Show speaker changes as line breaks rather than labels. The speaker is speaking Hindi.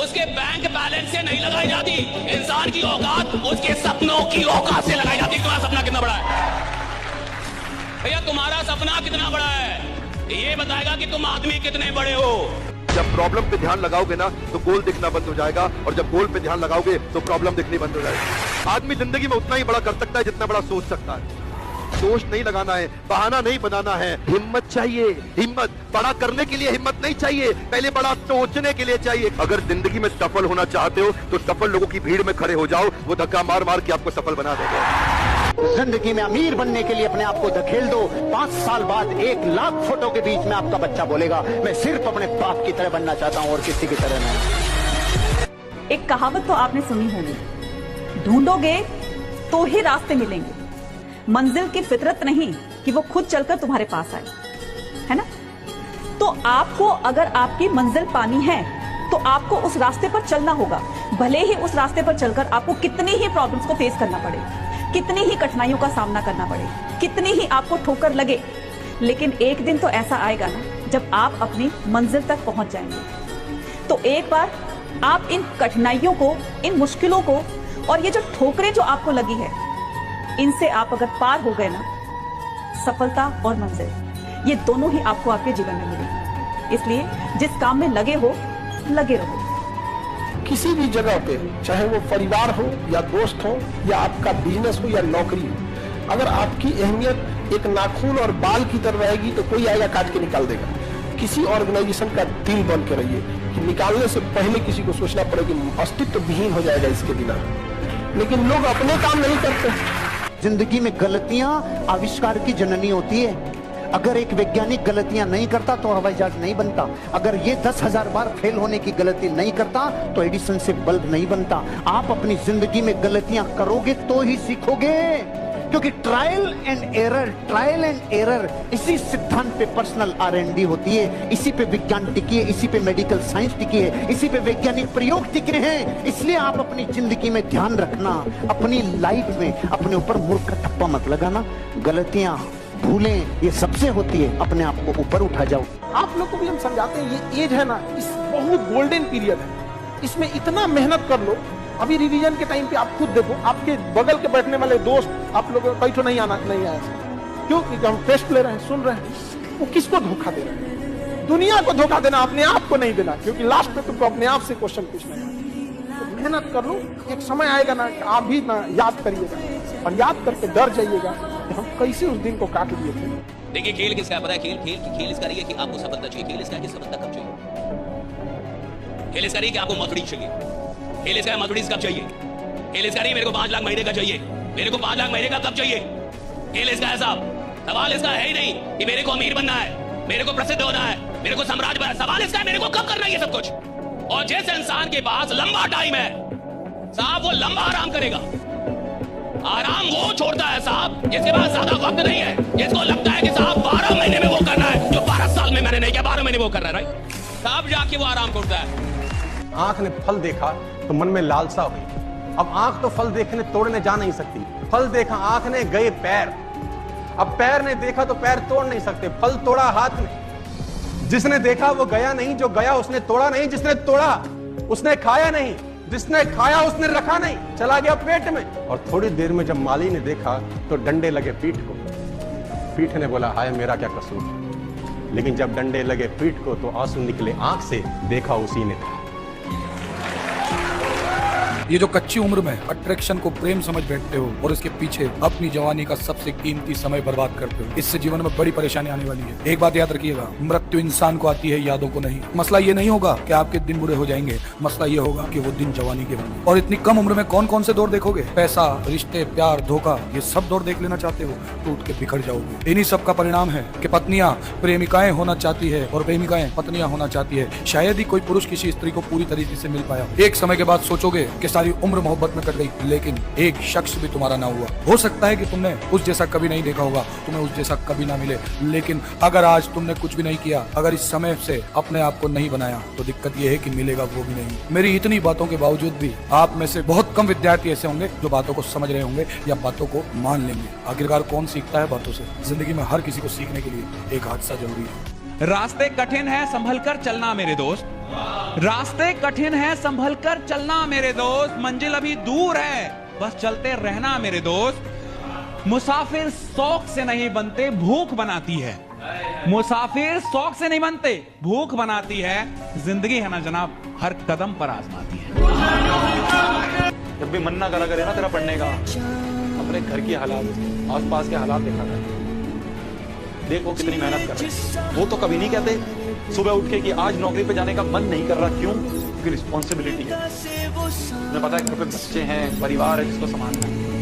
उसके बैंक बैलेंस से नहीं लगाई जाती। इंसान की औकात उसके सपनों की औकात से लगाई जाती। तुम्हारा सपना कितना बड़ा है भैया? तुम्हारा सपना कितना बड़ा है ये बताएगा कि तुम आदमी कितने बड़े हो।
जब प्रॉब्लम पे ध्यान लगाओगे ना तो गोल दिखना बंद हो जाएगा, और जब गोल पे ध्यान लगाओगे तो प्रॉब्लम दिखनी बंद हो जाएगी। आदमी जिंदगी में उतना ही बड़ा कर सकता है जितना बड़ा सोच सकता है। दोष नहीं लगाना है, बहाना नहीं बनाना है, हिम्मत चाहिए। हिम्मत बड़ा करने के लिए हिम्मत नहीं चाहिए, पहले बड़ा सोचने के लिए चाहिए। अगर जिंदगी में सफल होना चाहते हो तो सफल लोगों की भीड़ में खड़े हो जाओ, वो धक्का मार मार के आपको सफल बना देंगे।
जिंदगी में अमीर बनने के लिए अपने आप को धकेल दो। 5 साल बाद 1 लाख फोटो के बीच में आपका बच्चा बोलेगा मैं सिर्फ अपने बाप की तरह बनना चाहता हूँ और किसी की तरह नहीं।
एक कहावत तो आपने सुनी होगी, ढूंढोगे तो ही रास्ते मिलेंगे। मंजिल की फितरत नहीं कि वो खुद चलकर तुम्हारे पास आए, है ना? तो आपको अगर आपकी मंजिल पानी है तो आपको उस रास्ते पर चलना होगा। भले ही उस रास्ते पर चलकर आपको कितनी ही प्रॉब्लम्स को फेस करना पड़े, कितनी ही कठिनाइयों का सामना करना पड़े, कितनी ही आपको ठोकर लगे, लेकिन एक दिन तो ऐसा आएगा ना जब आप अपनी मंजिल तक पहुंच जाएंगे। तो एक बार आप इन कठिनाइयों को, इन मुश्किलों को और ये जो ठोकरें जो आपको लगी है, इनसे आप अगर पार हो गए ना, सफलता और मंजिल ये दोनों ही आपको आपके जीवन में मिलेगी। इसलिए जिस काम में लगे हो लगे रहो।
किसी भी जगह पे, चाहे वो परिवार हो या दोस्त हो या आपका बिजनेस हो या नौकरी हो, अगर आपकी अहमियत एक नाखून और बाल की तरह रहेगी तो कोई आएगा काट के निकाल देगा। किसी ऑर्गेनाइजेशन का दिल बन के रहिए कि निकालने से पहले किसी को सोचना पड़ेगा कि अस्तित्व विहीन हो जाएगा इसके बिना। लेकिन लोग अपने काम नहीं करते।
जिंदगी में गलतियां आविष्कार की जननी होती है। अगर एक वैज्ञानिक गलतियां नहीं करता तो हवाई जहाज नहीं बनता। अगर ये 10,000 बार फेल होने की गलती नहीं करता तो एडिसन से बल्ब नहीं बनता। आप अपनी जिंदगी में गलतियां करोगे तो ही सीखोगे, क्योंकि ट्रायल एंड एरर इसी सिद्धांत पे पर्सनल R&D होती है। इसी पे विज्ञान टिकी है, इसी पे मेडिकल साइंस टिकी है, इसी पे वैज्ञानिक प्रयोग टिके हैं। इसलिए आप अपनी जिंदगी में ध्यान रखना, अपनी लाइफ में अपने ऊपर मूर्ख का ठप्पा मत लगाना। गलतियां, भूलें ये सबसे होती है, अपने आप को ऊपर उठा जाओ।
आप लोग को भी हम समझाते हैं, ये एज है ना, इस बहुत गोल्डन पीरियड है, इसमें इतना मेहनत कर लो। अभी रिवीजन के टाइम पे आप खुद देखो, आपके बगल के बैठने वाले दोस्त आप लोग कहीं तो नहीं आया, क्यों? क्योंकि हम टेस्ट ले रहे हैं, सुन रहे हैं, वो किसको धोखा दे रहे हैं? दुनिया को धोखा देना, अपने आप को नहीं देना, क्योंकि लास्ट में तुमको अपने आप से क्वेश्चन पूछना है। तो मेहनत कर लो, एक समय आएगा ना आप भी ना याद करिएगा और याद करके डर जाइएगा कि हम कैसे उस दिन को काट लिए थे।
देखिए खेल किसका पता है? खेल इसका नहीं है कि आपको सफलता चाहिए। खेल इसका है कि सफलता कब चाहिए। खेल इसका नहीं कि आपको मथुड़ी चाहिए। खेल इसका मथुड़ीज कब चाहिए। खेल इसका नहीं मेरे को 5 लाख महीने का चाहिए, मेरे को 5 लाख महीने का कब चाहिए। खेल इसका है साहब, सवाल इसका है ही नहीं कि मेरे को अमीर बनना है, मेरे को प्रसिद्ध होना है, मेरे को साम्राज्य बनना है। सवाल इसका है मेरे को कब करना है ये सब कुछ। और जिस इंसान के पास लंबा टाइम है साहब, वो लंबा आराम करेगा। आराम वो छोड़ता है साहब जिसके पास ज्यादा वक्त नहीं है, जिसको लगता है कि साहब 12 महीने में वो करना है जो 12 साल में मैंने नहीं किया, 12 महीने में वो कर रहा है, राइट? साहब जाके वो आराम छोड़ता है।
आंख ने फल देखा तो मन में लालसा हुई। अब आंख तो फल देखने तोड़ने जा नहीं सकती। फल देखा आंख ने, गए पैर। अब पैर ने देखा तो पैर तोड़ नहीं सकते, फल तोड़ा हाथ ने। जिसने देखा वो गया नहीं, जो गया उसने तोड़ा नहीं, जिसने तोड़ा उसने खाया नहीं, जिसने खाया उसने रखा नहीं, चला गया पेट में। और थोड़ी देर में जब माली ने देखा तो डंडे लगे पीठ को। पीठ ने बोला हाय मेरा क्या कसूर। लेकिन जब डंडे लगे पीठ को तो आंसू निकले आंख से, देखा उसी ने था।
ये जो कच्ची उम्र में अट्रैक्शन को प्रेम समझ बैठते हो और इसके पीछे अपनी जवानी का सबसे कीमती समय बर्बाद करते हो, इससे जीवन में बड़ी परेशानी आने वाली है। एक बात याद रखिएगा, मृत्यु इंसान को आती है, यादों को नहीं। मसला ये नहीं होगा कि आपके दिन बुरे हो जाएंगे, मसला ये होगा कि वो दिन जवानी के होंगे। और इतनी कम उम्र में कौन कौन से दौर देखोगे? पैसा, रिश्ते, प्यार, धोखा, ये सब दौर देख लेना चाहते हो, टूट के बिखर जाओगे। इन्हीं सब का परिणाम है कि पत्नियां प्रेमिकाएं होना चाहती है और प्रेमिकाएं पत्नियां होना चाहती है। शायद ही कोई पुरुष किसी स्त्री को पूरी तरीके से मिल पाया। एक समय के बाद सोचोगे कि सारी उम्र मोहब्बत में कट गई, लेकिन एक शख्स भी तुम्हारा ना हुआ। हो सकता है कि तुमने उस जैसा कभी नहीं देखा होगा, तुम्हें उस जैसा कभी ना मिले, लेकिन अगर आज तुमने कुछ भी नहीं किया, अगर इस समय से अपने आप को नहीं बनाया, तो दिक्कत यह है कि मिलेगा वो भी नहीं। मेरी इतनी बातों के बावजूद भी आप में से बहुत कम विद्यार्थी ऐसे होंगे जो बातों को समझ रहे होंगे या बातों को मान लेंगे। आखिरकार कौन सीखता है बातों से? जिंदगी में हर किसी को सीखने के लिए एक हादसा जरूरी है।
रास्ते कठिन है, संभल कर चलना मेरे दोस्त। रास्ते कठिन है, संभल कर चलना मेरे दोस्त, मंजिल अभी दूर है, बस चलते रहना मेरे दोस्त। मुसाफिर शौक से नहीं बनते, भूख बनाती है। मुसाफिर शौक से नहीं बनते, भूख बनाती है। जिंदगी है ना जनाब, हर कदम पर आजमाती है।
जब भी मन ना करा करे ना तेरा पढ़ने का, अपने घर की हालात, आसपास के हालात देखा कर, देखो कितनी मेहनत कर रहे हैं। वो तो कभी नहीं कहते सुबह उठ के कि आज नौकरी पे जाने का मन नहीं कर रहा। क्यों? क्योंकि रिस्पॉन्सिबिलिटी है। उन्हें पता है घर पे बच्चे हैं, परिवार है जिसको संभालना है।